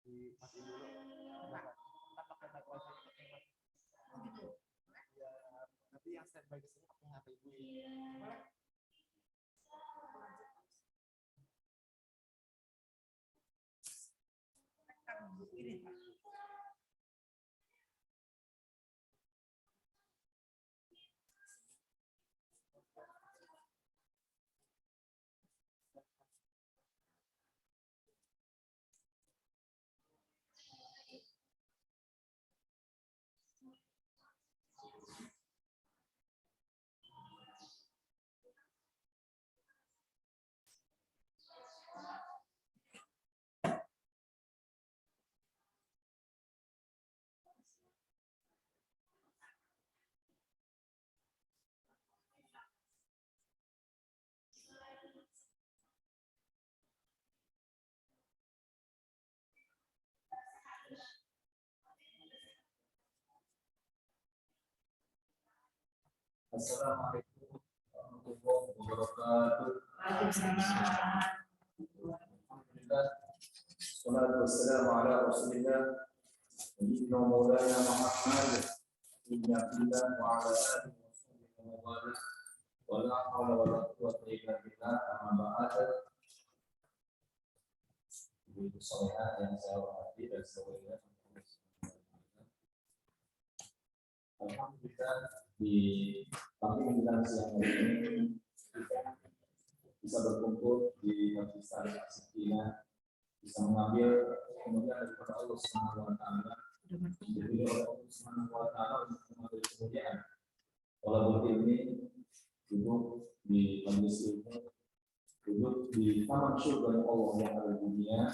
dimatiin dulu. Kan pakai mic wifi pakai mic. Gitu. Ya, nanti yang standby di sini pakai HP ibu. Boleh? Ini Pak. Assalamualaikum warahmatullahi wabarakatuh. Alhamdulillah. Wassalatu wassalamu ala Rasulillah Sayyidina Maulana Muhammad ibn Abdillah wa ala alihi wa sahbihi wa wala wa la hawla wa la quwwata illa billah amma ba'd. Ibu soleha yang saya hormati dan semuanya. Alhamdulillah di pagi menjelang siang hari ini kita bisa berkumpul di Majelis Taklim As-Sakinah, bisa mengambil kemudian daripada Allah Subhanahu wa taala, dipilih oleh Allah Subhanahu wa taala untuk mengambil kemuliaan. Walaupun ini duduk di majelis ilmu, duduk di taman surga Allah yang ada di dunia,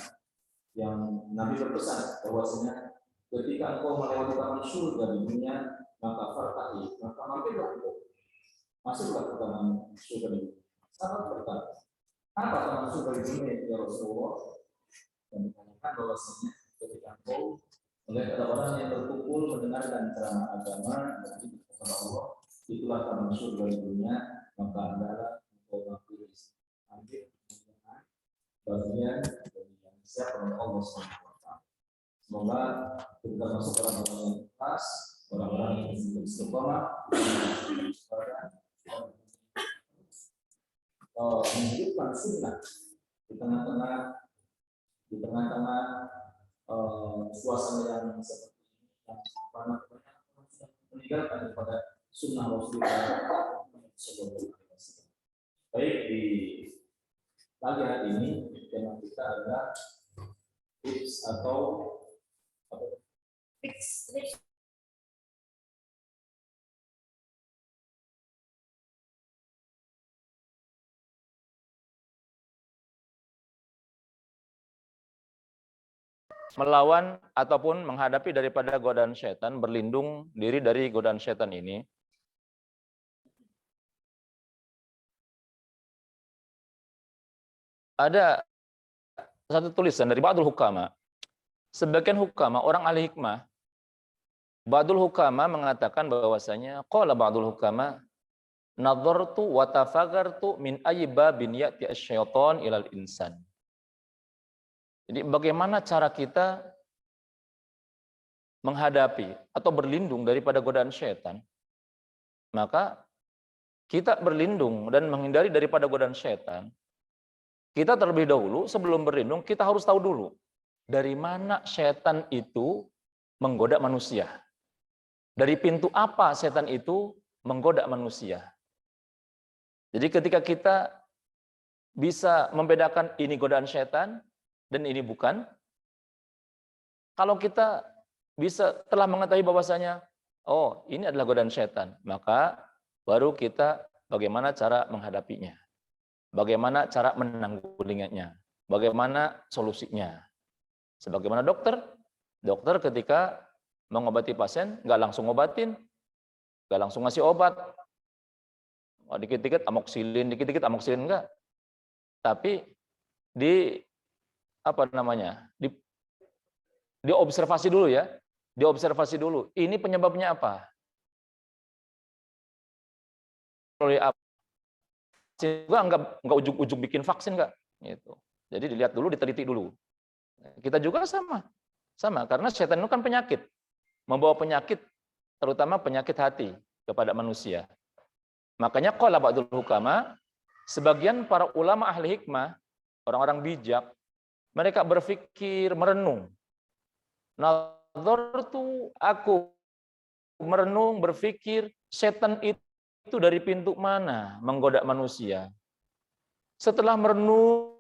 yang Nabi berpesan bahwasanya ketika engkau melewati taman surga di dunia, maka fartahi, maka mampirlah engkau, masuklah ke taman surga di dunia. Sahabat bertanya, apa taman surga di dunia ya Rasulullah? Dan dikatakan bahwasanya ketika engkau melihat ada orang yang berkumpul mendengarkan ceramah agama dari kepada Allah, itulah taman surga di dunia, maka adalah engkau mampir bagian dari yang disiapkan oleh Allah SWT. Semoga kita masuk orang-orang yang ikhlas, orang-orang yang istiqomah, menghidupkan sunnah di tengah-tengah suasana yang seperti ini, yang banyak meninggalkan daripada sunnah Rasulullah SAW. Baik, di pagi hari ini tema kita adalah tips atau Tips. Melawan ataupun menghadapi daripada godaan setan, berlindung diri dari godaan setan ini. Ada satu tulisan dari Ba'dul Hukama. Sebagian hukama, orang ahli hikmah, Ba'dul Hukama mengatakan bahwasanya qala Ba'dul Hukama nadhartu wa tafagartu min ayyi babin ya'ti asy-syaitan ilal insan. Jadi bagaimana cara kita menghadapi atau berlindung daripada godaan syaitan? Maka kita berlindung dan menghindari daripada godaan syaitan. Kita terlebih dahulu sebelum berlindung kita harus tahu dulu dari mana syaitan itu menggoda manusia. Dari pintu apa setan itu menggoda manusia. Jadi ketika kita bisa membedakan ini godaan syaitan dan ini bukan, kalau kita bisa telah mengetahui bahwasanya oh ini adalah godaan syaitan, maka baru kita bagaimana cara menghadapinya, bagaimana cara menanggulanginya, bagaimana solusinya. Sebagaimana dokter ketika mengobati pasien nggak langsung ngobatin, nggak langsung ngasih obat, dikit-dikit amoxicillin, enggak, tapi diobservasi dulu ya, diobservasi dulu. Ini penyebabnya apa? Juga enggak ujuk-ujuk bikin vaksin enggak, gitu. Jadi dilihat dulu, diteliti dulu. Kita juga sama. Sama, karena setan itu kan penyakit. Membawa penyakit, terutama penyakit hati kepada manusia. Makanya qala ba'dul hukama, sebagian para ulama ahli hikmah, orang-orang bijak, mereka berpikir, merenung. Nazartu, aku merenung, berpikir, setan itu dari pintu mana menggoda manusia. Setelah merenung,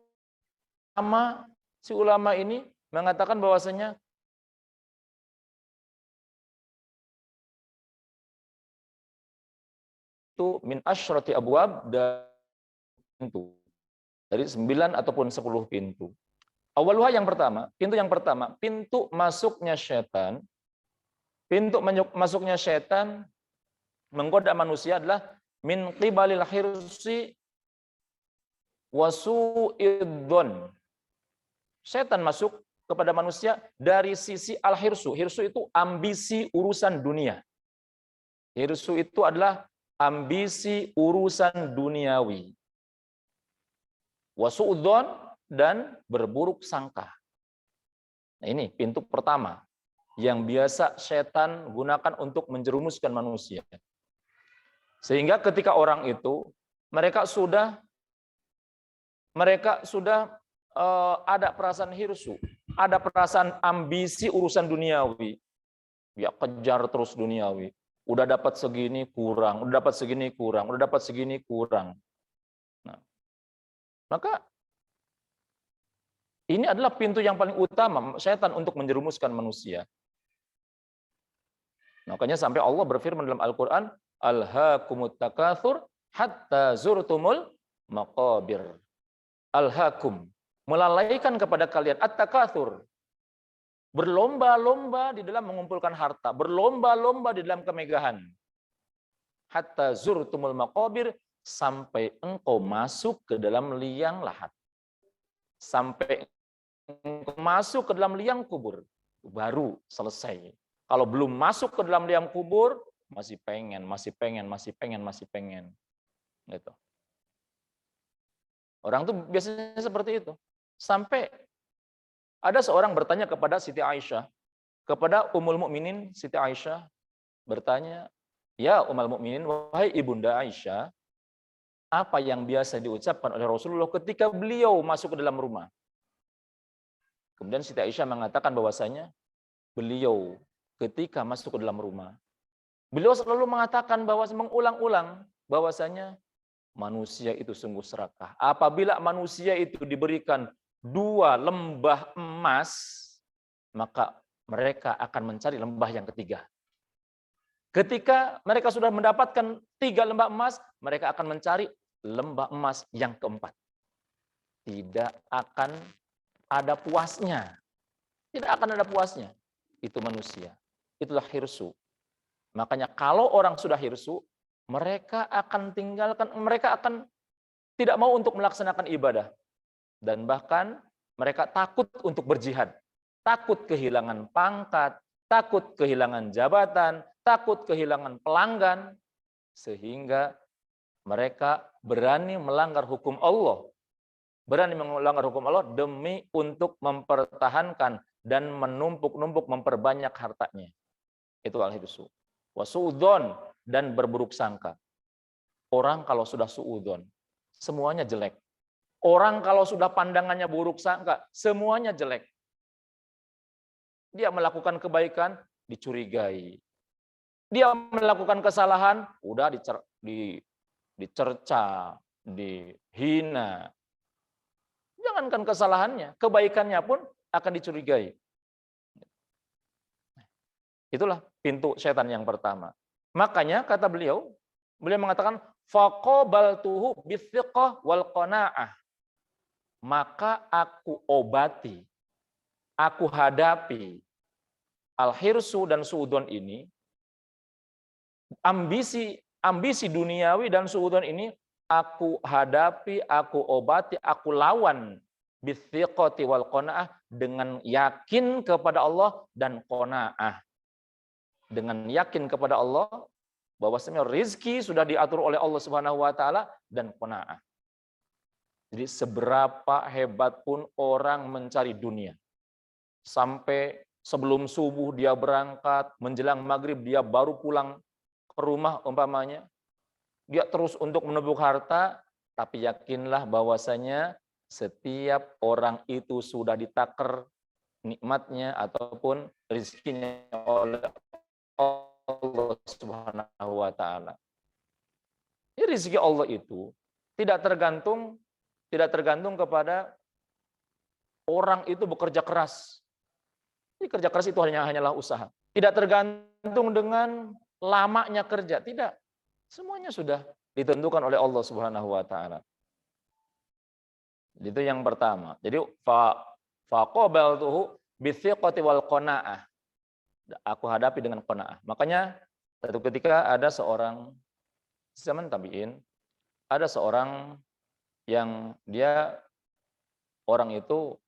si ulama ini mengatakan bahwasanya itu min asyrati abwab, dari pintu. Dari 9 ataupun 10 pintu. Awaluha yang pertama, pintu masuknya setan, masuknya setan menggoda manusia adalah min qibalil hirsi wasu'idzon. Setan masuk kepada manusia dari sisi al-hirsu. Hirsu itu ambisi urusan dunia. Hirsu itu adalah ambisi urusan duniawi. Wasu'udzon, dan berburuk sangka. Nah, ini pintu pertama yang biasa setan gunakan untuk menjerumuskan manusia. Sehingga ketika orang itu mereka sudah ada perasaan hirsu, ada perasaan ambisi urusan duniawi. Ya kejar terus duniawi. Udah dapat segini kurang, udah dapat segini kurang, udah dapat segini kurang. Nah, maka ini adalah pintu yang paling utama setan untuk menjerumuskan manusia. Makanya sampai Allah berfirman dalam Al-Quran, Alhaakumut takatsur hatta zurtumul maqabir. Alhaakum, melalaikan kepada kalian at-takatsur. Berlomba-lomba di dalam mengumpulkan harta, berlomba-lomba di dalam kemegahan. Hatta zurtumul maqabir, sampai engkau masuk ke dalam liang lahat. Sampai masuk ke dalam liang kubur, baru selesai. Kalau belum masuk ke dalam liang kubur, masih pengen. Gitu. Orang tuh biasanya seperti itu. Sampai ada seorang bertanya kepada Siti Aisyah, kepada Ummul Mukminin Siti Aisyah, bertanya, ya Ummul Mukminin, wahai ibunda Aisyah, apa yang biasa diucapkan oleh Rasulullah ketika beliau masuk ke dalam rumah? Kemudian Siti Aisyah mengatakan bahwasanya beliau ketika masuk ke dalam rumah, beliau selalu mengatakan bahwa mengulang-ulang bahwasanya manusia itu sungguh serakah. Apabila manusia itu diberikan 2 lembah emas, maka mereka akan mencari lembah yang ketiga. Ketika mereka sudah mendapatkan 3 lembah emas, mereka akan mencari lembah emas yang keempat. Tidak akan ada puasnya. Tidak akan ada puasnya. Itu manusia. Itulah hirsu. Makanya kalau orang sudah hirsu, mereka akan tidak mau untuk melaksanakan ibadah. Dan bahkan mereka takut untuk berjihad. Takut kehilangan pangkat, takut kehilangan jabatan, takut kehilangan pelanggan. Sehingga mereka berani melanggar hukum Allah. Berani melanggar hukum Allah demi untuk mempertahankan dan menumpuk-numpuk memperbanyak hartanya. Itu al-hirsu. Wasu'udzon, dan berburuk sangka. Orang kalau sudah su'udzon, semuanya jelek. Orang kalau sudah pandangannya buruk sangka, semuanya jelek. Dia melakukan kebaikan, dicurigai. Dia melakukan kesalahan, udah dicerca, dihina. Jangankan kesalahannya, kebaikannya pun akan dicurigai. Itulah pintu setan yang pertama. Makanya kata beliau mengatakan faqabaltuhu bithiqah wal qanaah. Maka aku obati, aku hadapi al-hirsu dan su'udzon ini, ambisi duniawi dan su'udzon ini aku hadapi, aku obati, aku lawan bithiqati wal qanaah, dengan yakin kepada Allah dan qanaah. Dengan yakin kepada Allah bahwasanya rezeki sudah diatur oleh Allah Subhanahu wa taala, dan qanaah. Jadi seberapa hebat pun orang mencari dunia, sampai sebelum subuh dia berangkat, menjelang maghrib dia baru pulang ke rumah umpamanya, dia terus untuk menebuk harta, tapi yakinlah bahwasanya setiap orang itu sudah ditakar nikmatnya ataupun rezekinya oleh Allah Subhanahu wa taala. Jadi rezeki Allah itu tidak tergantung kepada orang itu bekerja keras. Jadi kerja keras itu hanyalah usaha. Tidak tergantung dengan lamanya kerja, tidak. Semuanya sudah ditentukan oleh Allah Subhanahu wa taala. Itu yang pertama. Jadi faqabaltuhu bithiqati wal qanaah. Aku hadapi dengan qanaah. Makanya satu ketika ada seorang zaman tabi'in, ada seorang yang dia orang itu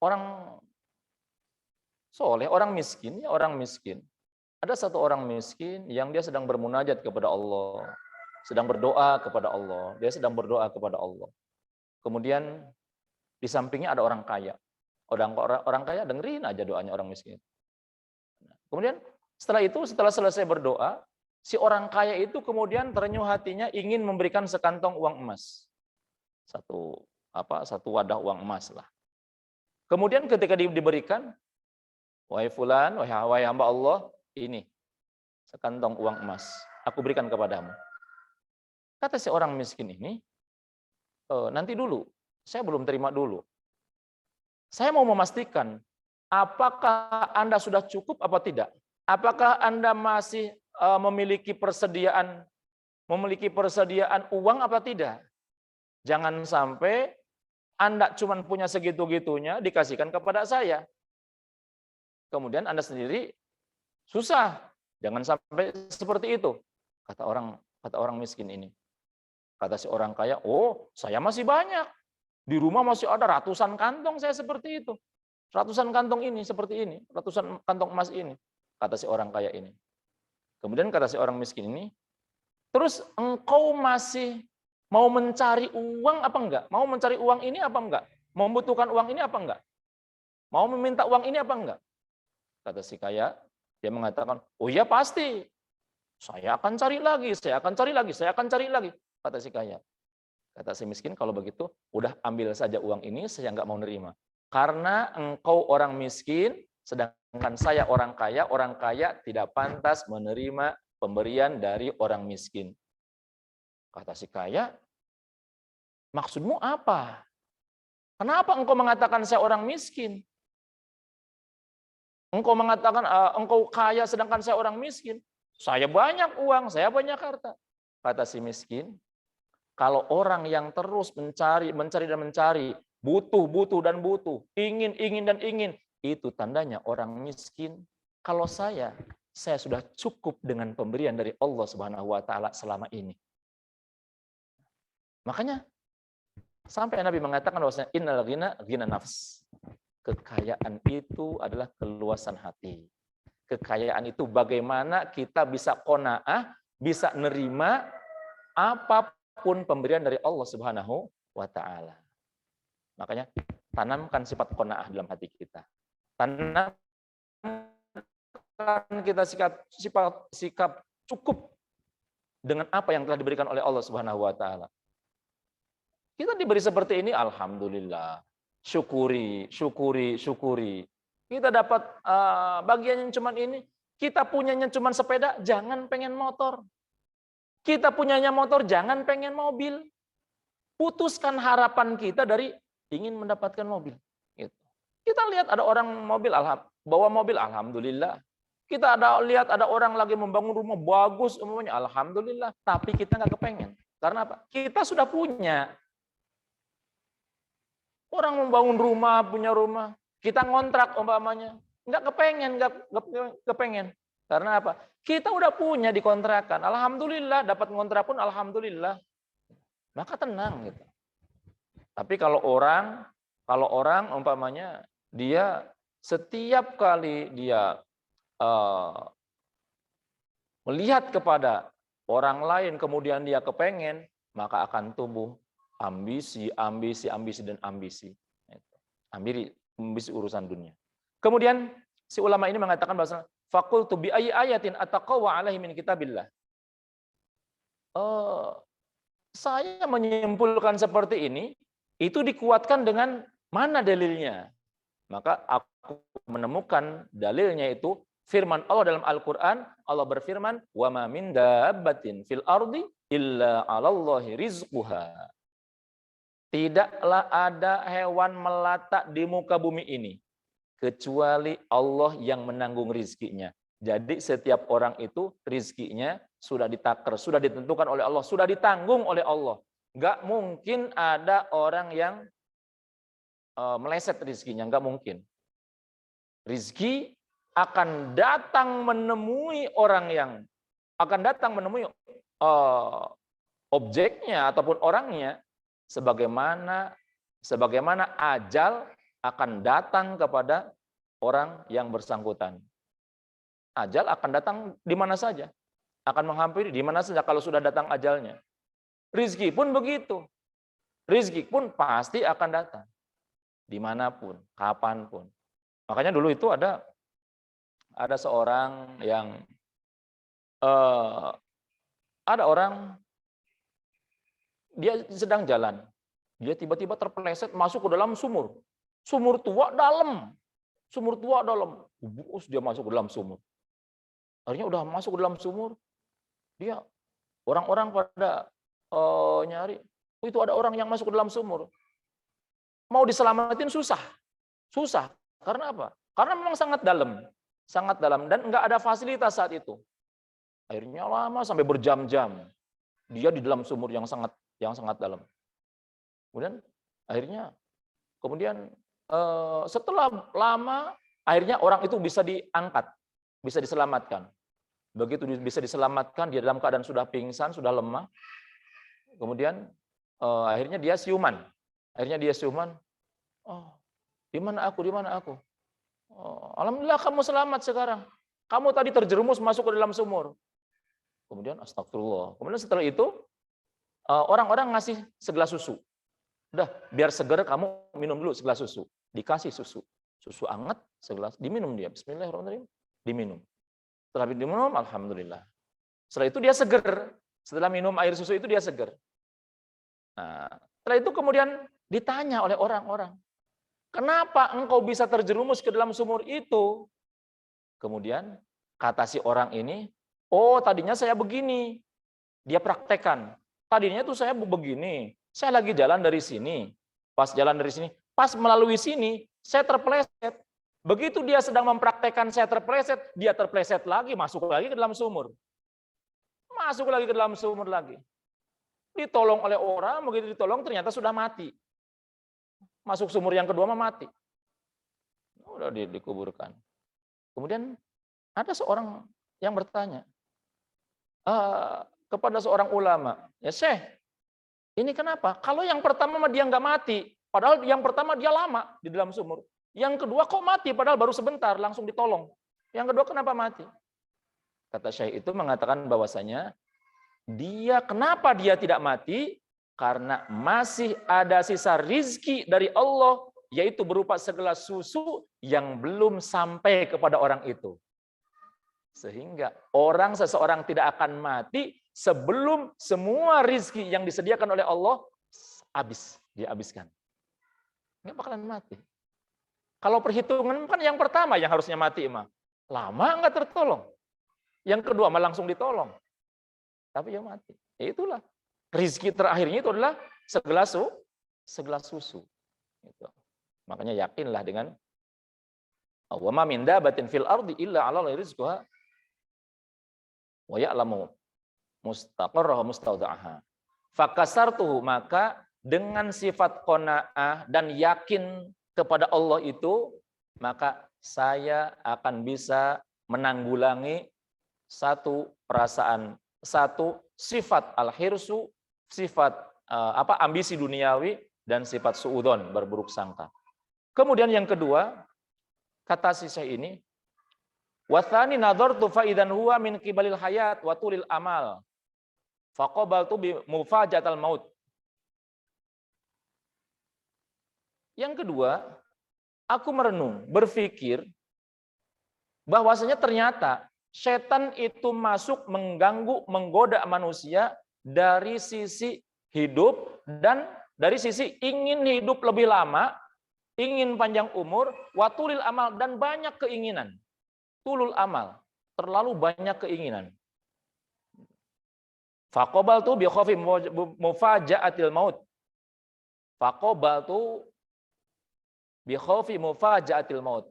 orang soleh, orang miskin, ya orang miskin. Ada satu orang miskin yang dia sedang bermunajat kepada Allah, sedang berdoa kepada Allah, dia sedang berdoa kepada Allah. Kemudian di sampingnya ada orang kaya. Orang kaya dengerin aja doanya orang miskin. Kemudian setelah selesai berdoa, si orang kaya itu kemudian terenyuh hatinya ingin memberikan sekantong uang emas. Satu wadah uang emas lah. Kemudian ketika diberikan, wahai fulan, wahai hamba Allah, ini sekantong uang emas, aku berikan kepadamu. Kata si orang miskin ini, nanti dulu, saya belum terima dulu. Saya mau memastikan, apakah Anda sudah cukup apa tidak? Apakah Anda masih memiliki persediaan uang apa tidak? Jangan sampai Anda cuma punya segitu-gitunya dikasihkan kepada saya. Kemudian Anda sendiri susah. Jangan sampai seperti itu. Kata orang miskin ini. Kata si orang kaya, oh saya masih banyak. Di rumah masih ada ratusan kantong saya seperti itu. Ratusan kantong ini seperti ini. Ratusan kantong emas ini. Kata si orang kaya ini. Kemudian kata si orang miskin ini, terus engkau masih mau mencari uang apa enggak? Mau mencari uang ini apa enggak? Membutuhkan uang ini apa enggak? Mau meminta uang ini apa enggak? Kata si kaya, dia mengatakan, oh iya pasti. Saya akan cari lagi, saya akan cari lagi, saya akan cari lagi. Kata si kaya. Kata si miskin, kalau begitu, udah ambil saja uang ini, saya nggak mau nerima. Karena engkau orang miskin, sedangkan saya orang kaya tidak pantas menerima pemberian dari orang miskin. Kata si kaya, maksudmu apa? Kenapa engkau mengatakan saya orang miskin? Engkau mengatakan engkau kaya sedangkan saya orang miskin. Saya banyak uang, saya banyak harta. Kata si miskin, kalau orang yang terus mencari dan mencari, butuh dan butuh, ingin dan ingin, itu tandanya orang miskin. Kalau saya sudah cukup dengan pemberian dari Allah Subhanahu wa taala selama ini. Makanya sampai Nabi mengatakan bahwasanya innal ghina nafs. Kekayaan itu adalah keluasan hati. Kekayaan itu bagaimana kita bisa qanaah, bisa nerima apapun pemberian dari Allah Subhanahu wa taala. Makanya tanamkan sifat qanaah dalam hati kita. Tanamkan kita sikap cukup dengan apa yang telah diberikan oleh Allah Subhanahu wa taala. Kita diberi seperti ini, alhamdulillah. Syukuri. Kita dapat bagian yang cuman ini, kita punyanya cuman sepeda, jangan pengen motor. Kita punyanya motor, jangan pengen mobil. Putuskan harapan kita dari ingin mendapatkan mobil. Gitu. Kita lihat ada orang bawa mobil, alhamdulillah. Kita lihat ada orang lagi membangun rumah bagus, umumnya alhamdulillah. Tapi kita nggak kepengen. Karena apa? Kita sudah punya. Orang membangun rumah, punya rumah. Kita ngontrak umpamanya. Nggak kepengen. Karena apa? Kita udah punya di kontrakan. Alhamdulillah, dapat ngontrak pun alhamdulillah. Maka tenang gitu. Tapi kalau orang umpamanya dia setiap kali dia melihat kepada orang lain kemudian dia kepengen, maka akan tumbuh ambisi, ambisi, ambisi, dan ambisi. Ambisi urusan dunia. Kemudian si ulama ini mengatakan bahwa fakultu bi ayyi ayatin ataqawwa alaihi min kitabillah. Saya menyimpulkan seperti ini, itu dikuatkan dengan mana dalilnya? Maka aku menemukan dalilnya itu firman Allah dalam Al-Quran. Allah berfirman, wa ma min dabbatin fil ardi illa 'alallahi rizquha. Tidaklah ada hewan melata di muka bumi ini kecuali Allah yang menanggung rizkinya. Jadi setiap orang itu rizkinya sudah ditakar, sudah ditentukan oleh Allah, sudah ditanggung oleh Allah. Nggak mungkin ada orang yang meleset rizkinya, nggak mungkin. Rizki akan datang menemui orang yang akan datang menemui objeknya ataupun orangnya sebagaimana ajal akan datang kepada orang yang bersangkutan. Ajal akan datang di mana saja, akan menghampiri di mana saja kalau sudah datang ajalnya. Rizki pun begitu. Rizki pun pasti akan datang dimanapun, kapanpun. Makanya dulu itu ada seorang yang ada orang dia sedang jalan, dia tiba-tiba terpeleset masuk ke dalam sumur tua dalam, dia masuk ke dalam sumur. Akhirnya udah masuk ke dalam sumur, dia orang-orang pada nyari, itu ada orang yang masuk ke dalam sumur. Mau diselamatin susah. Karena apa? Karena memang sangat dalam dan nggak ada fasilitas saat itu. Akhirnya lama sampai berjam-jam dia di dalam sumur yang sangat dalam. Kemudian setelah lama akhirnya orang itu bisa diangkat, bisa diselamatkan. Begitu bisa diselamatkan, dia dalam keadaan sudah pingsan, sudah lemah. Kemudian akhirnya dia siuman. Oh, di mana aku? Oh, alhamdulillah kamu selamat sekarang. Kamu tadi terjerumus masuk ke dalam sumur. Kemudian astagfirullah. Kemudian setelah itu orang-orang ngasih segelas susu. Udah, biar seger kamu minum dulu segelas susu. Dikasih susu. Susu hangat segelas, diminum dia. Bismillahirrahmanirrahim. Diminum. Setelah diminum, alhamdulillah. Setelah itu dia seger. Setelah minum air susu itu dia seger. Nah, setelah itu kemudian ditanya oleh orang-orang, kenapa engkau bisa terjerumus ke dalam sumur itu? Kemudian kata si orang ini, oh tadinya saya begini. Dia praktekkan. Tadinya tuh saya begini. Saya lagi jalan dari sini. Pas melalui sini, saya terpeleset. Begitu dia sedang mempraktekkan saya terpeleset, dia terpeleset lagi, masuk lagi ke dalam sumur. Ditolong oleh orang, begitu ditolong ternyata sudah mati. Masuk sumur yang kedua mati. Udah dikuburkan. Kemudian ada seorang yang bertanya kepada seorang ulama, ya Syekh, ini kenapa? Kalau yang pertama dia nggak mati, padahal yang pertama dia lama di dalam sumur. Yang kedua kok mati, padahal baru sebentar langsung ditolong. Yang kedua kenapa mati? Kata Syekh itu mengatakan bahwasanya kenapa dia tidak mati? Karena masih ada sisa rizki dari Allah, yaitu berupa segelas susu yang belum sampai kepada orang itu. Sehingga seseorang tidak akan mati sebelum semua rizki yang disediakan oleh Allah dihabiskan. Nggak bakalan mati. Kalau perhitungan kan yang pertama yang harusnya mati, lama nggak tertolong. Yang kedua langsung ditolong. Tapi yang mati. Ya itulah. Rizki terakhirnya itu adalah segelas susu. Gitu. Makanya yakinlah dengan wa ma min dabatin fil ardi illa 'alallahi rizquha wa ya'lamu mustaqarraha mustawda'aha. Fakasartuhu, maka dengan sifat qanaah dan yakin kepada Allah itu, maka saya akan bisa menanggulangi satu perasaan, satu sifat al-hirsu, sifat ambisi duniawi, dan sifat suudzon, berburuk sangka. Kemudian yang kedua, kata si Syekh ini, wa tsani nadartu fa idzan huwa min qibalil hayat wa tulil amal. Faqabaltu bi mufajatal maut. Yang kedua, aku merenung, berpikir bahwasanya ternyata setan itu masuk mengganggu, menggoda manusia dari sisi hidup dan dari sisi ingin hidup lebih lama, ingin panjang umur, watulil amal, dan banyak keinginan. Tulul amal, terlalu banyak keinginan. Faqabaltu bi khaufi mufaja'atil maut. Faqabaltu bi khaufi mufaja'atil maut.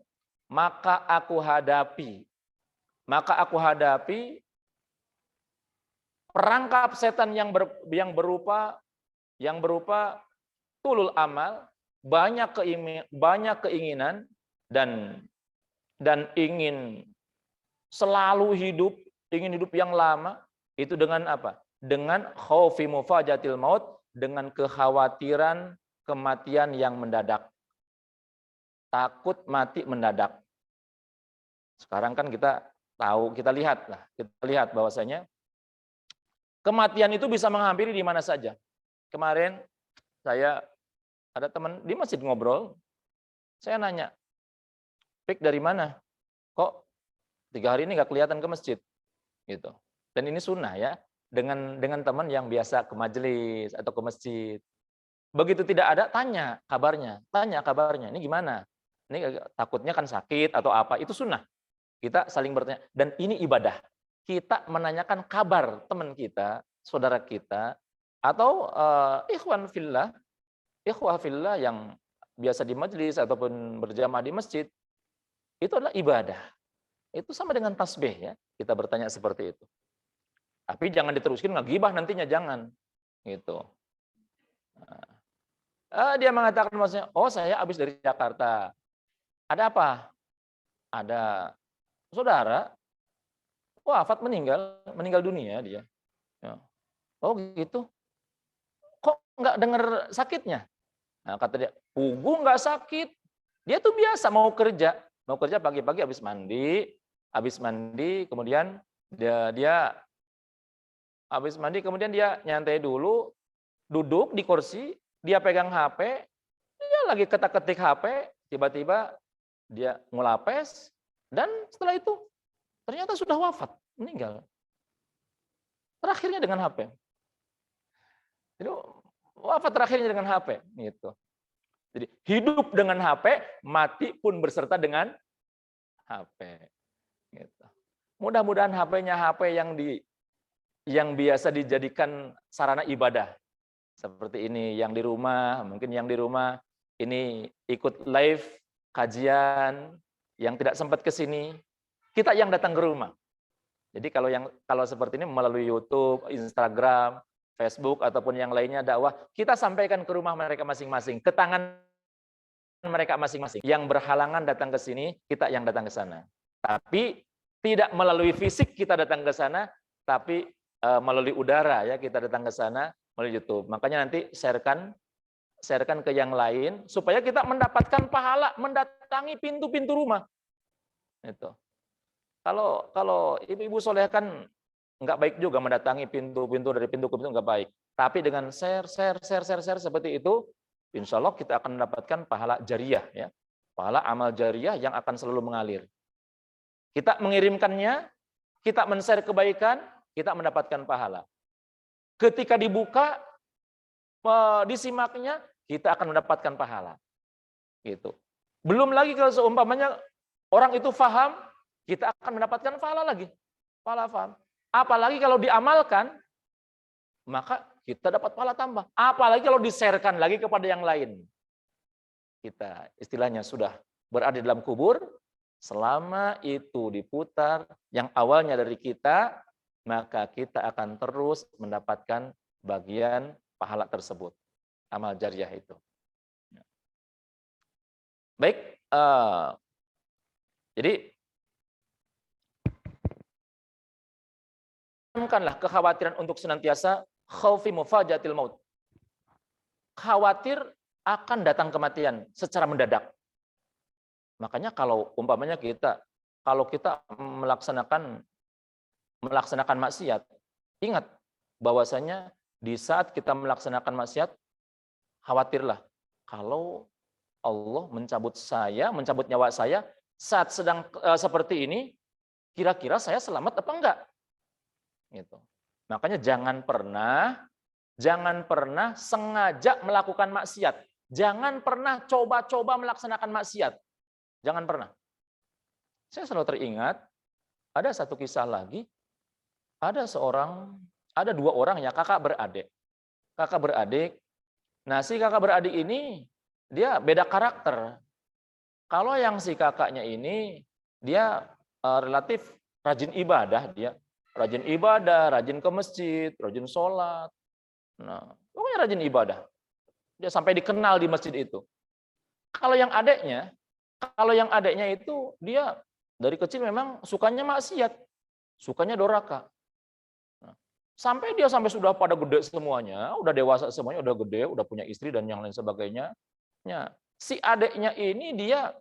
Maka aku hadapi perangkap setan yang berupa tulul amal, banyak keinginan dan ingin selalu hidup, ingin hidup yang lama, itu dengan apa? Dengan khaufi mufajatil maut, dengan kekhawatiran kematian yang mendadak. Takut mati mendadak. Sekarang kan kita tahu, kita lihat bahwasanya kematian itu bisa menghampiri di mana saja. Kemarin saya ada teman di masjid ngobrol, saya nanya, "Pik, dari mana? Kok 3 hari ini nggak kelihatan ke masjid?" Gitu. Dan ini sunnah ya, dengan teman yang biasa ke majelis atau ke masjid. Begitu tidak ada, tanya kabarnya, ini gimana? Ini takutnya kan sakit atau apa, itu sunnah. Kita saling bertanya, dan ini ibadah. Kita menanyakan kabar teman kita, saudara kita, atau ikhwah fillah yang biasa di majelis ataupun berjamaah di masjid, itu adalah ibadah. Itu sama dengan tasbih ya, kita bertanya seperti itu. Tapi jangan diteruskan ngegibah nantinya, jangan. Gitu. Dia mengatakan maksudnya, "Oh, saya habis dari Jakarta." Ada apa? Ada saudara wafat, meninggal dunia dia. Ya. Oh gitu. Kok nggak dengar sakitnya? Nah, kata dia, "Pugu nggak sakit. Dia tuh biasa mau kerja pagi-pagi habis mandi, kemudian dia habis mandi, kemudian dia nyantai dulu, duduk di kursi, dia pegang HP, dia lagi ketik-ketik HP, tiba-tiba dia ngelapes, dan setelah itu ternyata sudah wafat, meninggal. Terakhirnya dengan HP. Jadi wafat terakhirnya dengan HP, gitu. Jadi hidup dengan HP, mati pun berserta dengan HP. Gitu. Mudah-mudahan HP-nya HP yang biasa dijadikan sarana ibadah. Seperti ini, yang di rumah, mungkin yang di rumah ini ikut live kajian, yang tidak sempat ke sini, kita yang datang ke rumah. Jadi kalau seperti ini melalui YouTube, Instagram, Facebook ataupun yang lainnya dakwah, kita sampaikan ke rumah mereka masing-masing, ke tangan mereka masing-masing. Yang berhalangan datang ke sini, kita yang datang ke sana. Tapi tidak melalui fisik kita datang ke sana, tapi melalui udara ya kita datang ke sana melalui YouTube. Makanya nanti sharekan ke yang lain supaya kita mendapatkan pahala mendatangi pintu-pintu rumah. Itu. Kalau ibu-ibu soleh kan nggak baik juga mendatangi pintu-pintu dari pintu ke pintu, nggak baik. Tapi dengan share seperti itu, insya Allah kita akan mendapatkan pahala jariah ya, pahala amal jariah yang akan selalu mengalir. Kita mengirimkannya, kita men-share kebaikan, kita mendapatkan pahala. Ketika dibuka, disimaknya, kita akan mendapatkan pahala. Gitu. Belum lagi kalau seumpamanya orang itu faham, kita akan mendapatkan pahala lagi. Pahala faham. Apalagi kalau diamalkan, maka kita dapat pahala tambah. Apalagi kalau di-sharekan lagi kepada yang lain. Kita istilahnya sudah berada di dalam kubur, selama itu diputar, yang awalnya dari kita, maka kita akan terus mendapatkan bagian pahala tersebut. Amal jariah itu. Baik, jadi tanamkanlah kekhawatiran untuk senantiasa khaufi mufajatil maut. Khawatir akan datang kematian secara mendadak. Makanya kalau umpamanya kita melaksanakan maksiat, ingat bahwasanya di saat kita melaksanakan maksiat, khawatirlah kalau Allah mencabut nyawa saya saat sedang seperti ini, kira-kira saya selamat apa enggak? Gitu. Makanya jangan pernah sengaja melakukan maksiat. Jangan pernah coba-coba melaksanakan maksiat. Jangan pernah. Saya selalu teringat, ada satu kisah lagi, ada dua orang ya, kakak beradik. Kakak beradik. Nah, si kakak beradik ini, dia beda karakter. Kalau yang si kakaknya ini, dia relatif rajin ibadah, rajin ke masjid, rajin sholat. Nah, pokoknya rajin ibadah. Dia sampai dikenal di masjid itu. Kalau yang adeknya itu dia dari kecil memang sukanya maksiat, sukanya doraka. Nah, sampai sudah pada gede semuanya, udah dewasa semuanya, udah gede, udah punya istri dan yang lain sebagainya. Ya, si adeknya ini dia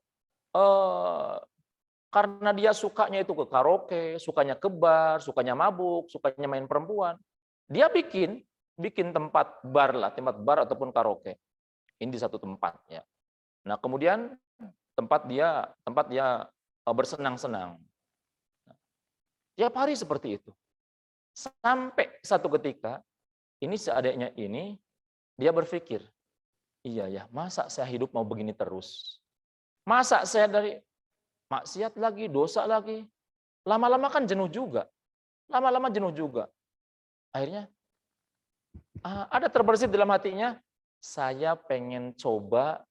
karena dia sukanya itu ke karaoke, sukanya ke bar, sukanya mabuk, sukanya main perempuan. Dia bikin tempat bar ataupun karaoke. Ini di satu tempat ya. Nah, kemudian tempat dia bersenang-senang. Tiap hari seperti itu. Sampai satu ketika ini seadanya ini dia berpikir, iya ya, masa saya hidup mau begini terus? Masa saya dari maksiat lagi, dosa lagi. Lama-lama kan jenuh juga. Akhirnya ada terbersit dalam hatinya, saya pengen coba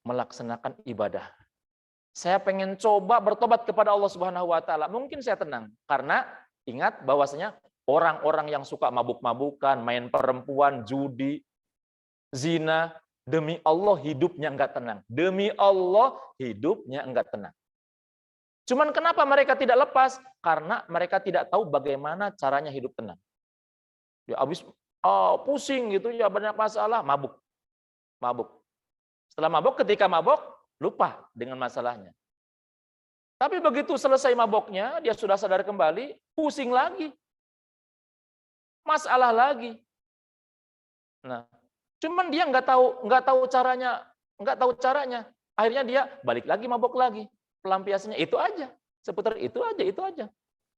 melaksanakan ibadah. Saya pengen coba bertobat kepada Allah Subhanahu wa taala. Mungkin saya tenang karena ingat bahwasanya orang-orang yang suka mabuk-mabukan, main perempuan, judi, zina, demi Allah hidupnya enggak tenang. Demi Allah hidupnya enggak tenang. Cuman kenapa mereka tidak lepas? Karena mereka tidak tahu bagaimana caranya hidup tenang. Ya habis pusing gitu ya, banyak masalah, mabuk. Setelah ketika mabuk, lupa dengan masalahnya. Tapi begitu selesai maboknya, dia sudah sadar kembali, pusing lagi. Masalah lagi. Nah, cuman dia nggak tahu caranya. Akhirnya dia balik lagi mabok lagi. Pelampiasannya itu aja, seputar itu aja.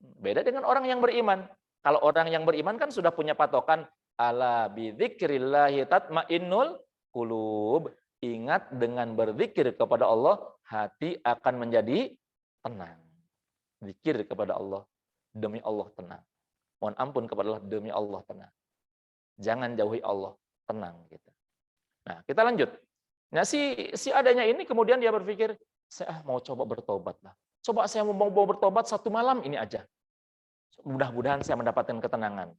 Beda dengan orang yang beriman. Kalau orang yang beriman kan sudah punya patokan, ala bidzikrillahi tatmainnul qulub. Ingat dengan berzikir kepada Allah, hati akan menjadi tenang. Zikir kepada Allah, demi Allah tenang. Mohon ampun kepada Allah, demi Allah tenang. Jangan jauhi Allah, tenang gitu. Nah, kita lanjut. Nah, si adanya ini kemudian dia berpikir, saya mau coba bertobat lah. Coba saya mau bertobat satu malam ini aja. Mudah-mudahan saya mendapatkan ketenangan.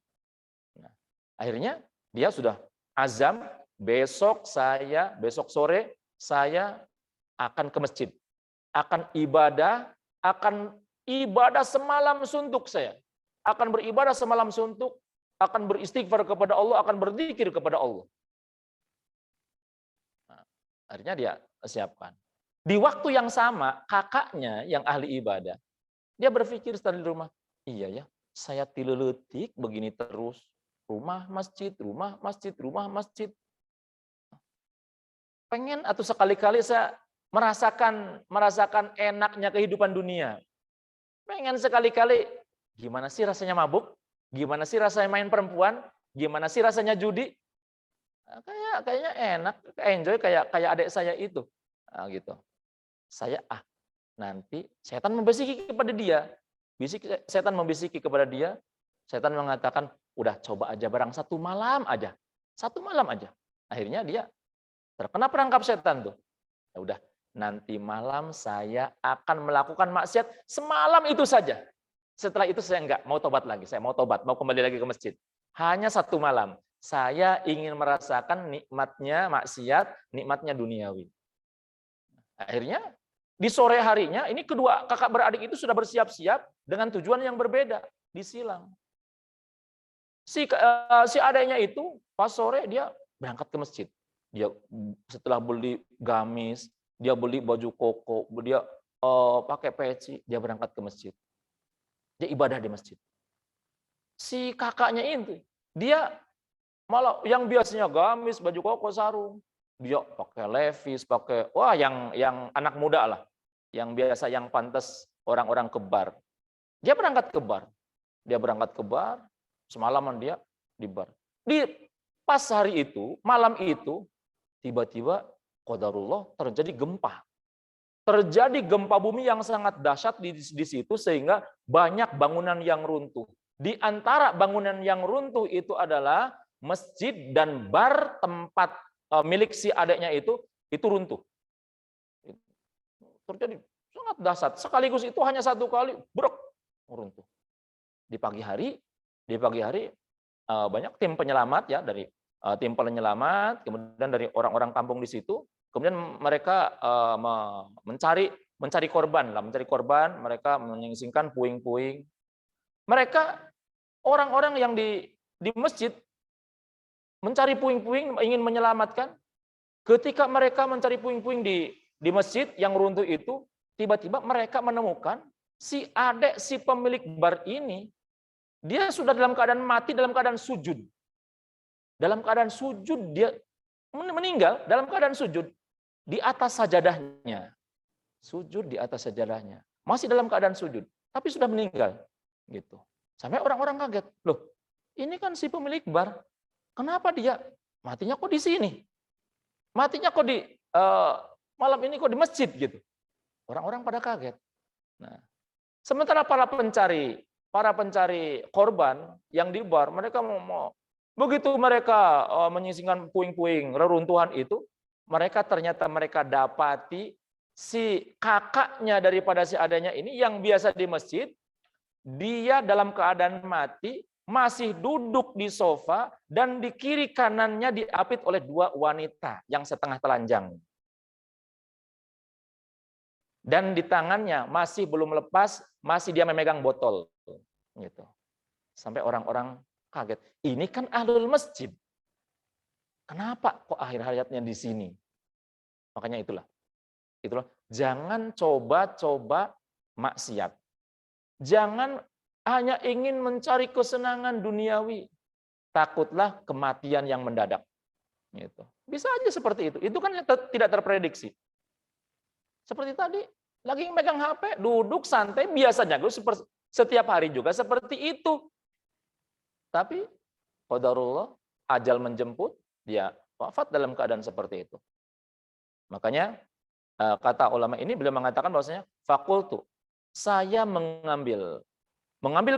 Nah, akhirnya dia sudah azam, besok sore saya akan ke masjid. Akan ibadah semalam suntuk saya. Akan beribadah semalam suntuk, akan beristighfar kepada Allah, akan berzikir kepada Allah. Nah, akhirnya dia siapkan. Di waktu yang sama, kakaknya yang ahli ibadah, dia berpikir setelah di rumah, iya ya, saya tileletik begini terus. Rumah, masjid. Pengen atau sekali-kali saya merasakan enaknya kehidupan dunia. Pengen sekali-kali, gimana sih rasanya mabuk? Gimana sih rasanya main perempuan? Gimana sih rasanya judi? Kayaknya enak, enjoy kayak adik saya itu. Nah, gitu. Saya nanti setan membisiki kepada dia. Setan membisiki kepada dia. Setan mengatakan, udah coba aja barang satu malam aja. Akhirnya dia terkena perangkap setan tuh. Ya udah, nanti malam saya akan melakukan maksiat semalam itu saja. Setelah itu saya enggak mau tobat lagi. Saya mau tobat, mau kembali lagi ke masjid. Hanya satu malam. Saya ingin merasakan nikmatnya maksiat, nikmatnya duniawi. Akhirnya di sore harinya, ini kedua kakak beradik itu sudah bersiap-siap dengan tujuan yang berbeda, disilang. Si adanya itu pas sore dia berangkat ke masjid. Dia setelah beli gamis, dia beli baju koko, dia pakai peci, dia berangkat ke masjid. Dia ibadah di masjid. Si kakaknya itu Dia malah yang biasanya gamis, baju koko, sarung, dia pakai levis, pakai yang anak muda lah, yang biasa yang pantas orang-orang ke bar. Dia berangkat ke bar. Semalaman dia di bar. Di pas hari itu, malam itu, tiba-tiba qadarullah terjadi gempa. Terjadi gempa bumi yang sangat dahsyat di situ sehingga banyak bangunan yang runtuh. Di antara bangunan yang runtuh itu adalah masjid dan bar tempat milik si adiknya itu runtuh. Terjadi sangat dahsyat. Sekaligus itu hanya satu kali brok runtuh. Di pagi hari banyak tim penyelamat ya, dari tim penyelamat, kemudian dari orang-orang kampung di situ, kemudian mereka mencari korban, mereka menyingsingkan puing-puing. Mereka orang-orang yang di masjid mencari puing-puing, ingin menyelamatkan. Ketika mereka mencari puing-puing di masjid yang runtuh itu, tiba-tiba mereka menemukan si adik si pemilik bar ini, dia sudah dalam keadaan mati, dalam keadaan sujud. Dalam keadaan sujud, dia meninggal dalam keadaan sujud di atas sajadahnya. Sujud di atas sajadahnya. Masih dalam keadaan sujud, tapi sudah meninggal. Gitu. Sampai orang-orang kaget. Loh, ini kan si pemilik bar. Kenapa dia matinya kok di sini? Matinya kok di malam ini kok di masjid gitu. Orang-orang pada kaget. Nah, sementara para pencari korban yang di bar, mereka mau begitu mereka menyisingkan puing-puing reruntuhan itu, ternyata mereka dapati si kakaknya daripada si adanya ini yang biasa di masjid, dia dalam keadaan mati, masih duduk di sofa, dan di kiri kanannya diapit oleh dua wanita yang setengah telanjang. Dan di tangannya masih belum lepas, masih dia memegang botol. Gitu. Sampai orang-orang kaget. Ini kan ahlul masjid. Kenapa kok akhir hayatnya di sini? Makanya itulah. Jangan coba-coba maksiat. Jangan hanya ingin mencari kesenangan duniawi. Takutlah kematian yang mendadak. Gitu. Bisa aja seperti itu. Itu kan tidak terprediksi. Seperti tadi, lagi megang HP, duduk santai, biasanya setiap hari juga seperti itu. Tapi qadarullah, ajal menjemput, dia wafat dalam keadaan seperti itu. Makanya kata ulama ini beliau mengatakan bahwasanya fakultu, saya mengambil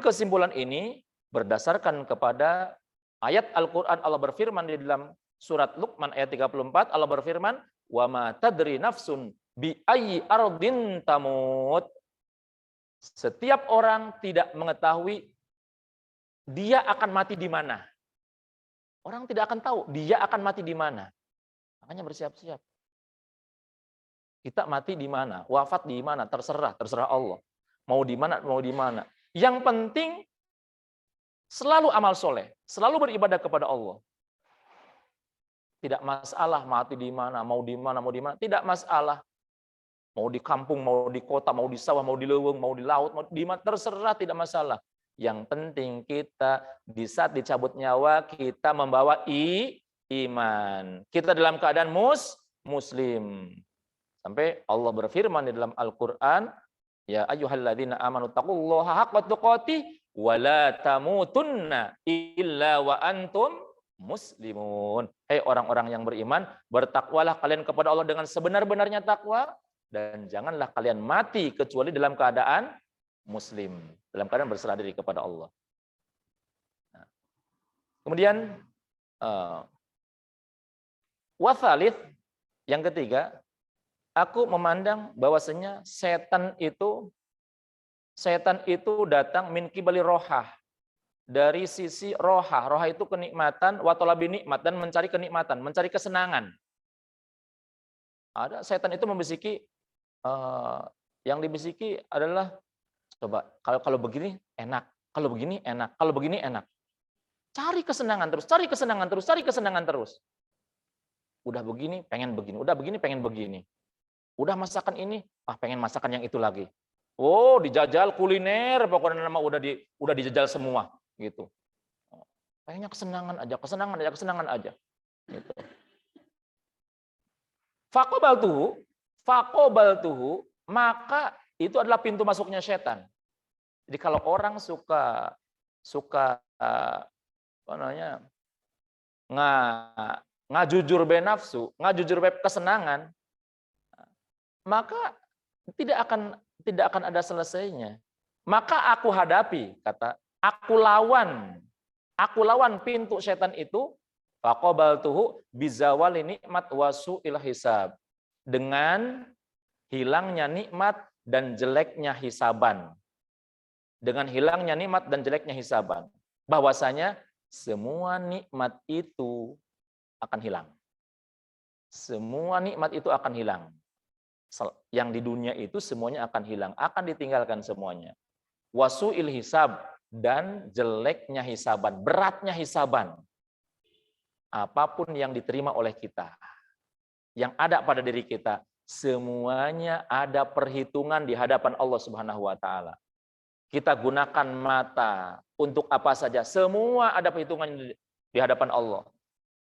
kesimpulan ini berdasarkan kepada ayat Al-Qur'an. Allah berfirman di dalam surat Luqman ayat 34, Allah berfirman, "Wa ma tadri nafsun bi ayyi ardin tamut." Setiap orang tidak mengetahui dia akan mati di mana. Orang tidak akan tahu dia akan mati di mana. Makanya bersiap-siap. Kita mati di mana, wafat di mana, terserah Allah. Mau di mana. Yang penting selalu amal soleh, selalu beribadah kepada Allah. Tidak masalah mati di mana, mau di mana, tidak masalah. Mau di kampung, mau di kota, mau di sawah, mau di leuweung, mau di laut, mau di mana, terserah, tidak masalah. Yang penting kita di saat dicabut nyawa, kita membawa iman. Kita dalam keadaan muslim. Sampai Allah berfirman di dalam Al-Quran, ya ayyuhalladzina amanu taqullaha haqqa tuqatih wa la tamutunna illa wa antum muslimun. Hei orang-orang yang beriman, bertakwalah kalian kepada Allah dengan sebenar-benarnya takwa, dan janganlah kalian mati kecuali dalam keadaan muslim, dalam keadaan berserah diri kepada Allah. Nah, kemudian wathalith, yang ketiga, aku memandang bahwasanya setan itu datang min qibali rohah, dari sisi rohah. Rohah itu kenikmatan, wa talabi nikmat, dan mencari kenikmatan, mencari kesenangan. Ada setan itu membisiki, yang dibisiki adalah, coba kalau begini enak, kalau begini enak, kalau begini enak. Cari kesenangan terus, cari kesenangan terus, cari kesenangan terus. Udah begini, pengen begini. Udah begini, pengen begini. Udah masakan ini, pengen masakan yang itu lagi. Oh, dijajal kuliner, pokoknya nama udah dijajal semua gitu. Pengennya kesenangan aja, kesenangan aja, kesenangan aja. Gitu. Fakobaltuhu, maka itu adalah pintu masuknya setan. Jadi kalau orang suka apa namanya, ngajujur be nafsu, ngajujur be kesenangan, maka tidak akan ada selesainya. Maka aku hadapi, kata aku lawan pintu setan itu, faqabaltuhu bizawali nikmat wasu'il hisab, dengan hilangnya nikmat dan jeleknya hisaban. Dengan hilangnya nikmat dan jeleknya hisaban. Bahwasanya semua nikmat itu akan hilang. Semua nikmat itu akan hilang. Yang di dunia itu semuanya akan hilang, akan ditinggalkan semuanya. Wasu'il hisab, dan jeleknya hisaban, beratnya hisaban. Apapun yang diterima oleh kita, yang ada pada diri kita, semuanya ada perhitungan di hadapan Allah Subhanahu wa taala. Kita gunakan mata untuk apa saja, semua ada perhitungan di hadapan Allah.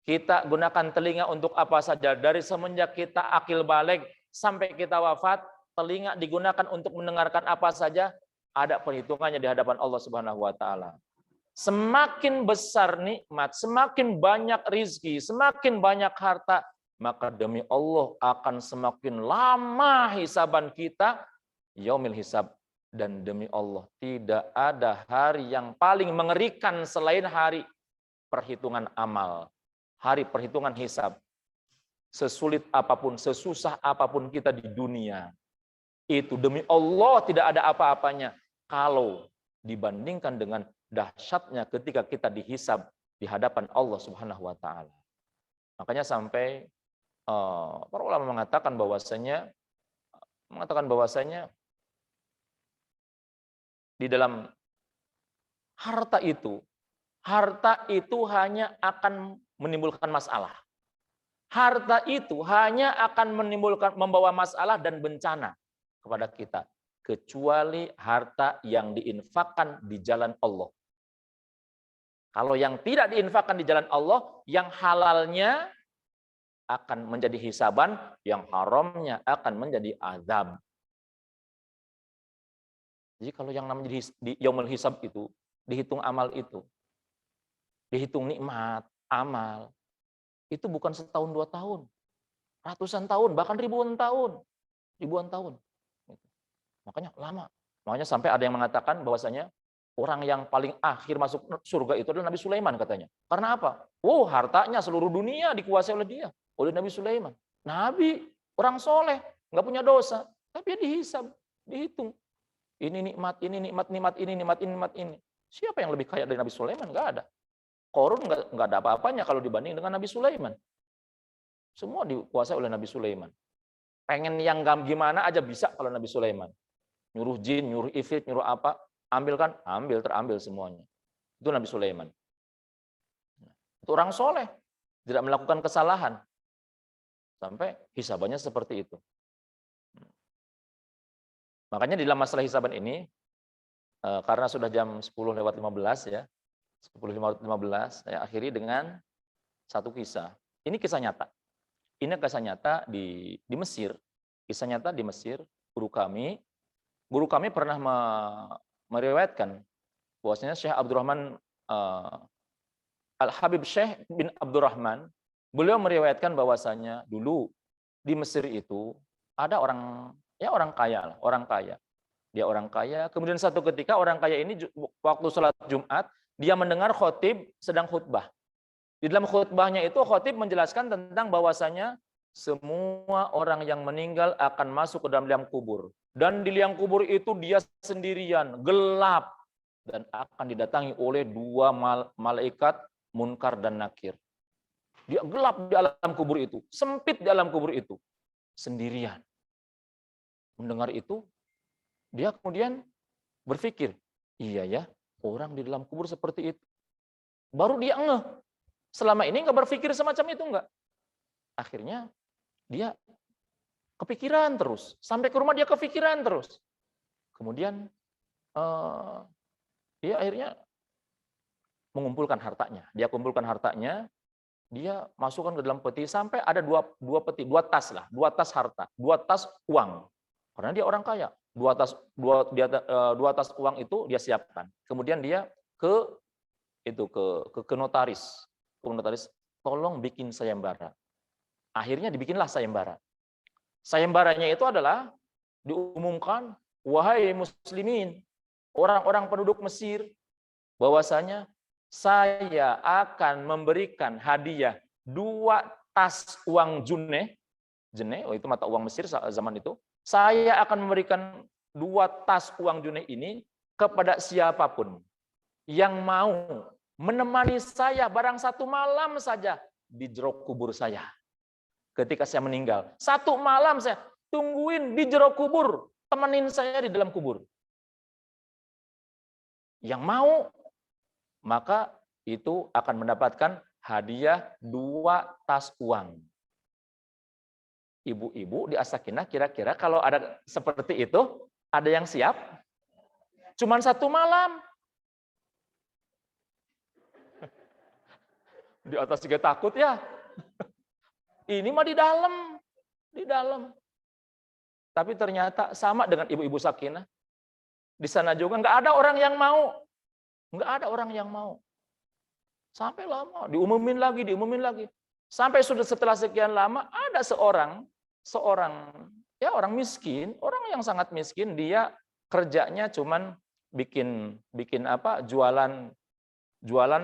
Kita gunakan telinga untuk apa saja, dari semenjak kita akil balik sampai kita wafat, telinga digunakan untuk mendengarkan apa saja, ada perhitungannya di hadapan Allah Subhanahu wa taala. Semakin besar nikmat, semakin banyak rizki, semakin banyak harta, maka demi Allah akan semakin lama hisaban kita, yaumil hisab. Dan demi Allah tidak ada hari yang paling mengerikan selain hari perhitungan amal, hari perhitungan hisab. Sesulit apapun, sesusah apapun kita di dunia, itu demi Allah tidak ada apa-apanya kalau dibandingkan dengan dahsyatnya ketika kita dihisab di hadapan Allah Subhanahu wa taala. Makanya sampai para ulama mengatakan bahwasanya di dalam harta itu hanya akan menimbulkan masalah. Harta itu hanya akan membawa masalah dan bencana kepada kita, kecuali harta yang diinfakkan di jalan Allah. Kalau yang tidak diinfakkan di jalan Allah, yang halalnya akan menjadi hisaban, yang haramnya akan menjadi azab. Jadi kalau yang namanya di yaumul hisab itu, dihitung amal itu, dihitung nikmat, amal, itu bukan setahun 2 tahun, ratusan tahun, bahkan ribuan tahun. Makanya lama. Makanya sampai ada yang mengatakan bahwasanya orang yang paling akhir masuk surga itu adalah Nabi Sulaiman katanya. Karena apa? Hartanya seluruh dunia dikuasai oleh dia, oleh Nabi Sulaiman. Nabi, orang soleh, nggak punya dosa, tapi dia dihisab, dihitung. Ini nikmat, ini nikmat, nikmat ini, nikmat ini, nikmat ini. Siapa yang lebih kaya dari Nabi Sulaiman? Nggak ada. Korun nggak ada apa-apanya kalau dibanding dengan Nabi Sulaiman. Semua dikuasai oleh Nabi Sulaiman. Pengen yang gimana aja bisa kalau Nabi Sulaiman. Nyuruh jin, nyuruh ifrit, nyuruh apa, ambilkan, terambil semuanya. Itu Nabi Sulaiman. Itu orang soleh, tidak melakukan kesalahan. Sampai hisabannya seperti itu. Makanya di dalam masalah hisaban ini, karena sudah jam 10:15 ya, 10:15, saya akhiri dengan satu kisah. Ini kisah nyata. Ini kisah nyata di Mesir. Kisah nyata di Mesir, guru kami pernah meriwayatkan bahwasanya Syekh Abdurrahman Al-Habib Syekh bin Abdurrahman, beliau meriwayatkan bahwasanya dulu di Mesir itu ada orang kaya. Dia orang kaya, kemudian satu ketika orang kaya ini waktu sholat Jumat, dia mendengar khotib sedang khutbah. Di dalam khutbahnya itu khotib menjelaskan tentang bahwasanya semua orang yang meninggal akan masuk ke dalam liang kubur. Dan di liang kubur itu dia sendirian, gelap. Dan akan didatangi oleh 2 malaikat Munkar dan Nakir. Dia gelap di alam kubur itu, sempit di alam kubur itu, sendirian. Mendengar itu, dia kemudian berpikir, iya ya, orang di dalam kubur seperti itu. Baru dia ngeh. Selama ini nggak berpikir semacam itu enggak. Akhirnya dia kepikiran terus. Sampai ke rumah dia kepikiran terus. Kemudian dia akhirnya mengumpulkan hartanya. Dia kumpulkan hartanya, dia masukkan ke dalam peti sampai ada dua peti, dua tas lah, dua tas harta, dua tas uang. Karena dia orang kaya, dua tas uang itu dia siapkan. Kemudian dia ke notaris, tolong bikin sayembara. Akhirnya dibikinlah sayembara. Sayembaranya itu adalah diumumkan, wahai muslimin, orang-orang penduduk Mesir, bahwasanya saya akan memberikan hadiah 2 tas uang jene, itu mata uang Mesir zaman itu. Saya akan memberikan 2 tas uang jene ini kepada siapapun yang mau menemani saya barang 1 malam saja di jero kubur saya. Ketika saya meninggal, 1 malam saya tungguin di jero kubur, temenin saya di dalam kubur. Yang mau, maka itu akan mendapatkan hadiah 2 tas uang. Ibu-ibu di As-Sakinah kira-kira kalau ada seperti itu, ada yang siap? Cuman 1 malam. Di atas juga takut ya. Ini mah di dalam. Di dalam. Tapi ternyata sama dengan ibu-ibu Sakinah. Di sana juga nggak ada orang yang mau. Nggak ada orang yang mau. Sampai lama, diumumin lagi. Sampai sudah setelah sekian lama, ada seorang ya orang miskin, orang yang sangat miskin, dia kerjanya cuman bikin apa? Jualan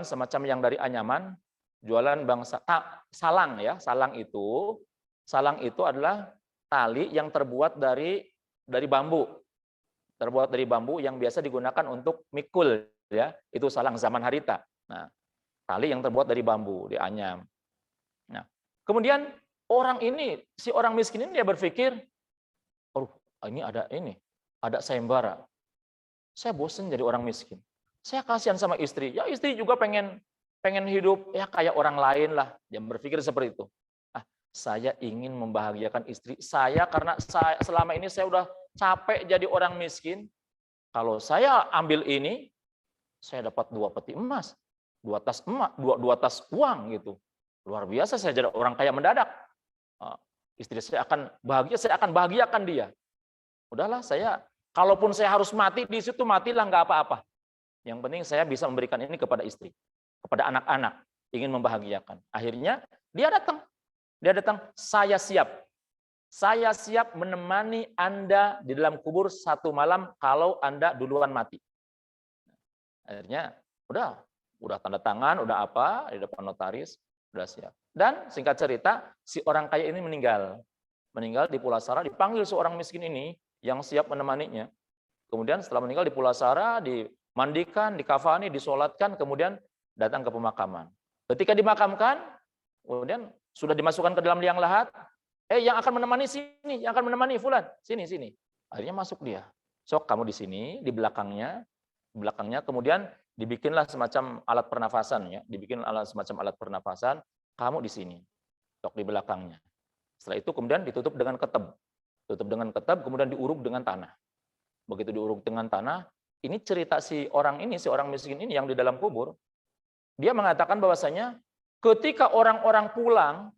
semacam yang dari anyaman, jualan bangsa salang ya. Salang itu adalah tali yang terbuat dari bambu. Terbuat dari bambu yang biasa digunakan untuk mikul ya, itu salang zaman harita. Nah, tali yang terbuat dari bambu, dianyam. Nah, kemudian si orang miskin ini dia berpikir, "Oh, ini ada sayembara. Saya bosan jadi orang miskin. Saya kasihan sama istri. Ya istri juga pengen hidup ya kayak orang lain lah." Dia berpikir seperti itu. Saya ingin membahagiakan istri saya karena selama ini saya udah capek jadi orang miskin. Kalau saya ambil ini, saya dapat 2 peti emas, 2 tas emas, 2 tas uang gitu. Luar biasa, saya jadi orang kaya mendadak. Istri saya akan bahagia, saya akan bahagiakan dia. Udahlah, kalaupun saya harus mati di situ, matilah nggak apa-apa. Yang penting saya bisa memberikan ini kepada istri, kepada anak-anak, ingin membahagiakan. Akhirnya dia datang, saya siap. Saya siap menemani Anda di dalam kubur 1 malam kalau Anda duluan mati. Akhirnya udah tanda tangan, udah apa di depan notaris, udah siap. Dan singkat cerita, si orang kaya ini meninggal di Pulasara, dipanggil seorang miskin ini yang siap menemaninya. Kemudian setelah meninggal di Pulasara, dimandikan, dikafani, disolatkan, kemudian datang ke pemakaman. Ketika dimakamkan, kemudian sudah dimasukkan ke dalam liang lahat, yang akan menemani sini, yang akan menemani fulan, sini. Akhirnya masuk dia. Sok kamu di sini, di belakangnya, kemudian dibikinlah semacam alat pernafasan ya, semacam alat pernafasan, kamu di sini. Sok di belakangnya. Setelah itu kemudian ditutup dengan keteb. Kemudian diuruk dengan tanah. Begitu diuruk dengan tanah, ini cerita si orang miskin ini yang di dalam kubur, dia mengatakan bahwasanya ketika orang-orang pulang,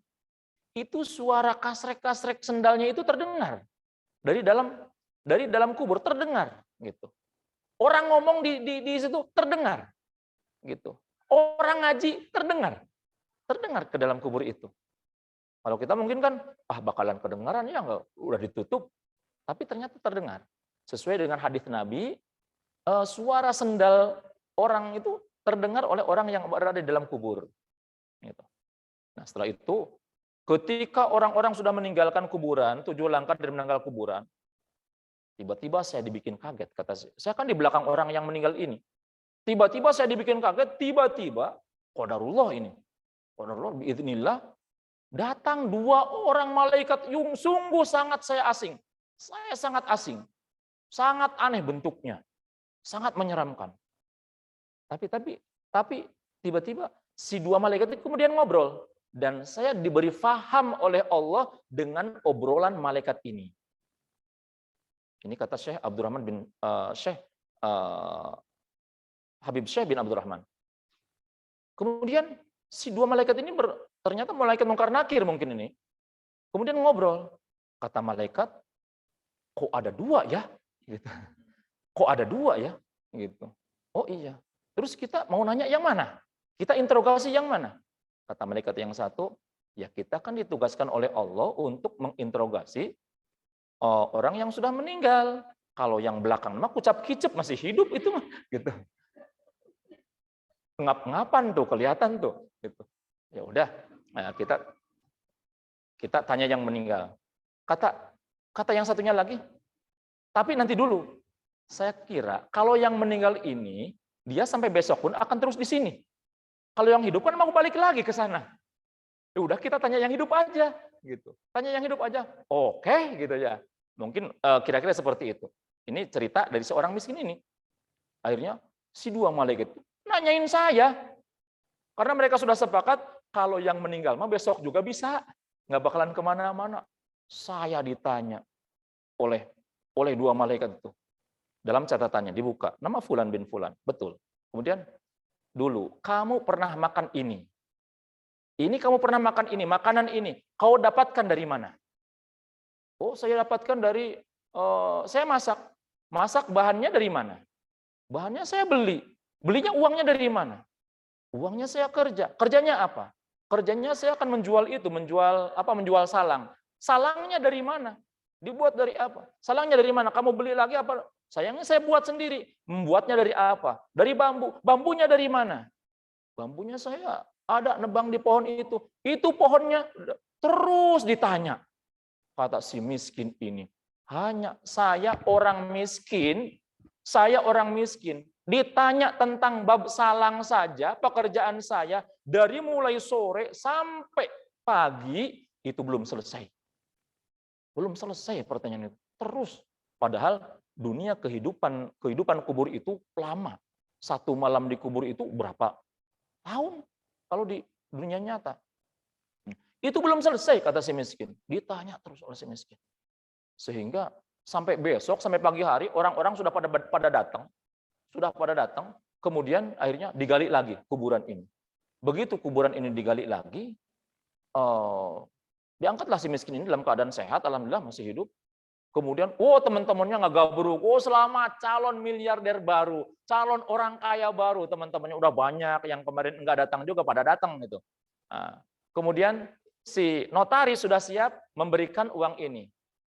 itu suara kasrek-kasrek sendalnya itu terdengar dari dalam kubur, terdengar gitu. Orang ngomong di situ terdengar gitu. Orang ngaji terdengar ke dalam kubur itu. Kalau kita mungkin kan bakalan kedengaran ya, enggak, udah ditutup, tapi ternyata terdengar. Sesuai dengan hadis Nabi, suara sendal orang itu terdengar oleh orang yang berada di dalam kubur. Gitu. Nah, setelah itu ketika orang-orang sudah meninggalkan kuburan, 7 langkah dari meninggal kuburan, tiba-tiba saya dibikin kaget. Kata saya kan di belakang orang yang meninggal ini. Tiba-tiba saya dibikin kaget, tiba-tiba qadarullah ini. Qadarullah biiznillah, datang 2 orang malaikat yang sungguh sangat saya asing. Saya sangat asing. Sangat aneh bentuknya. Sangat menyeramkan. Tapi tiba-tiba si 2 malaikat itu kemudian ngobrol. Dan saya diberi faham oleh Allah dengan obrolan malaikat ini. Ini kata Syekh Abdurrahman bin Habib Syekh bin Abdurrahman. Kemudian si dua malaikat ini ternyata malaikat Munkar Nakir mungkin ini. Kemudian ngobrol. Kata malaikat, kok ada dua ya? Gitu. Kok ada dua ya? Gitu. Oh iya. Terus kita mau nanya yang mana? Kita interogasi yang mana? Kata malaikat yang satu, ya kita kan ditugaskan oleh Allah untuk menginterogasi orang yang sudah meninggal. Kalau yang belakang mah kucap-kicep masih hidup itu mah gitu. Ngap-ngapan tuh kelihatan tuh gitu. Ya udah, nah, kita tanya yang meninggal. Kata yang satunya lagi, tapi nanti dulu. Saya kira kalau yang meninggal ini dia sampai besok pun akan terus di sini. Kalau yang hidup kan mau balik lagi ke sana. Ya udah kita tanya yang hidup aja gitu. Tanya yang hidup aja. Oke gitu ya. Mungkin kira-kira seperti itu. Ini cerita dari seorang miskin ini. Akhirnya si dua malaikat itu nanyain saya. Karena mereka sudah sepakat kalau yang meninggal mah besok juga bisa. Nggak bakalan kemana-mana. Saya ditanya oleh dua malaikat itu. Dalam catatannya dibuka. Nama Fulan bin Fulan. Betul. Kemudian dulu kamu pernah makan ini. Ini kamu pernah makan ini. Makanan ini. Kau dapatkan dari mana? Oh saya dapatkan dari, saya masak. Masak bahannya dari mana? Bahannya saya beli. Belinya uangnya dari mana? Uangnya saya kerja. Kerjanya apa? Kerjanya saya akan menjual itu, menjual salang. Salangnya dari mana? Dibuat dari apa? Salangnya dari mana? Kamu beli lagi apa? Sayangnya saya buat sendiri. Membuatnya dari apa? Dari bambu. Bambunya dari mana? Bambunya saya ada nebang di pohon itu. Itu pohonnya terus ditanya. Kata si miskin ini. Hanya saya orang miskin, ditanya tentang bab salang saja, pekerjaan saya, dari mulai sore sampai pagi, itu belum selesai. Belum selesai pertanyaan itu. Terus. Padahal dunia kehidupan kubur itu lama. Satu malam di kubur itu berapa tahun kalau di dunia nyata. Itu belum selesai, kata si miskin. Ditanya terus oleh si miskin. Sehingga sampai besok, sampai pagi hari, orang-orang sudah pada datang. Kemudian akhirnya digali lagi kuburan ini. Begitu kuburan ini digali lagi, diangkatlah si miskin ini dalam keadaan sehat, alhamdulillah masih hidup. Kemudian, teman-temannya ngegabruk, selamat calon miliarder baru, calon orang kaya baru, teman-temannya udah banyak, yang kemarin enggak datang juga pada datang gitu. Nah, kemudian si notaris sudah siap memberikan uang ini.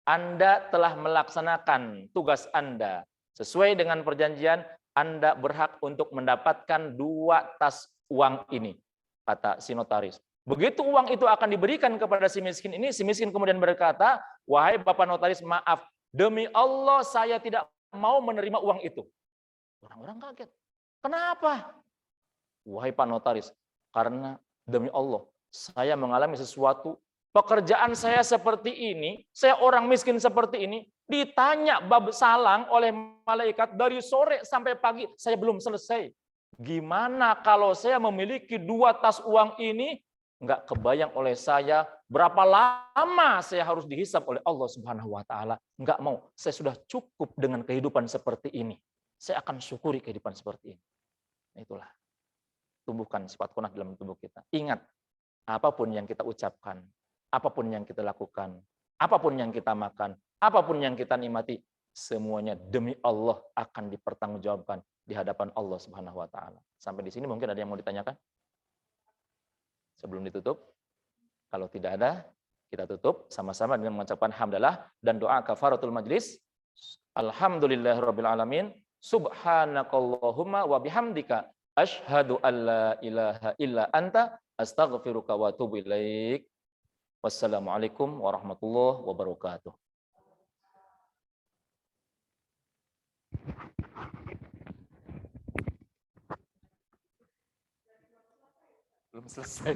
Anda telah melaksanakan tugas Anda sesuai dengan perjanjian. Anda berhak untuk mendapatkan 2 tas uang ini, kata si notaris. Begitu uang itu akan diberikan kepada si miskin ini, si miskin kemudian berkata, wahai Bapak Notaris, maaf, demi Allah saya tidak mau menerima uang itu. Orang-orang kaget. Kenapa? Wahai Pak Notaris, karena demi Allah, saya mengalami sesuatu, pekerjaan saya seperti ini, saya orang miskin seperti ini, ditanya bab salang oleh malaikat dari sore sampai pagi, saya belum selesai. Gimana kalau saya memiliki 2 tas uang ini, nggak kebayang oleh saya berapa lama saya harus dihisap oleh Allah Subhanahu wa taala. Nggak mau, saya sudah cukup dengan kehidupan seperti ini. Saya akan syukuri kehidupan seperti ini. Itulah. Tumbuhkan sifat qanaah dalam tubuh kita. Ingat, apapun yang kita ucapkan, apapun yang kita lakukan, apapun yang kita makan, apapun yang kita nikmati, semuanya demi Allah akan dipertanggungjawabkan di hadapan Allah Subhanahu wa taala. Sampai di sini mungkin ada yang mau ditanyakan? Sebelum ditutup, kalau tidak ada, kita tutup sama-sama dengan mengucapkan hamdalah dan doa kafaratul majlis. Alhamdulillahirabbil alamin. Subhanakallahumma wa bihamdika asyhadu an la ilaha illa anta astaghfiruka wa atubu ilaik. Wassalamualaikum warahmatullahi wabarakatuh. Belum selesai.